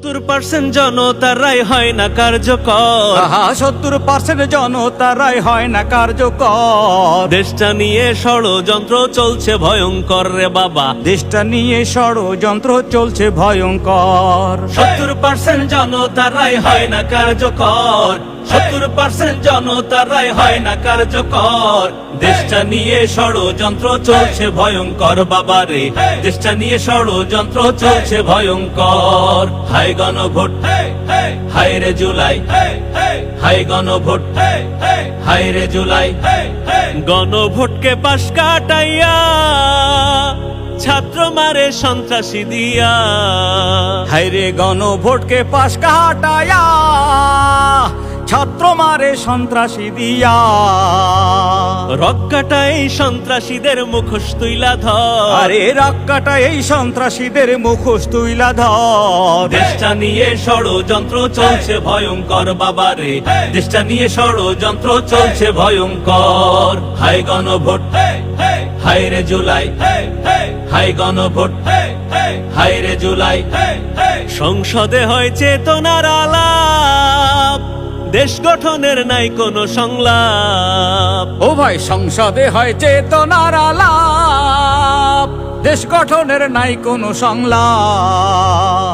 70% জনতারাই হয় না কার্যকর। 70% জনতারাই হয় না কার্যকর। দেশটা নিয়ে ষড়যন্ত্র চলছে ভয়ঙ্কর রে বাবা, দেশটা নিয়ে ষড়যন্ত্র চলছে ভয়ঙ্কর। 70% জনতারাই হয় না কার্যকর। 70% জনতারাই হয় না কার্যকর। দেশটা নিয়ে ষড়যন্ত্র চলছে ভয়ঙ্কর বাবারে, দেশটা নিয়ে ষড়যন্ত্র চলছে ভয়ঙ্কর। হাই গণভোট, হাই রে জুলাই, হাই গণভোট, হাই রে জুলাই। গণভোটকে পাশ কাটাইয়া ছাত্র মারে সন্ত্রাসী দিয়া। হাইরে গণভোটকে পাশ কাটায়া ছাত্র মারে সন্ত্রাসী দিয়া। রক্কাটা এই সন্ত্রাসীদের মুখোশ তুইলা ধর, আরে রক্কাটা এই সন্ত্রাসীদের মুখোশ তুইলা ধর। দেশটা নিয়ে ষড়যন্ত্র চলছে ভয়ঙ্কর বাবারে, দেশটা নিয়ে ষড়যন্ত্র চলছে ভয়ঙ্কর। হাই গণভোট, হাই রে জুলাই, হাই গণভোট, হাই রে জুলাই। সংসদে হয় চেতনার আলাপ, দেশ গঠনের নাই কোনো সংলাপ। ও ভাই সংসদে হয় চেতনার আলাপ, দেশ গঠনের নাই কোনো সংলাপ।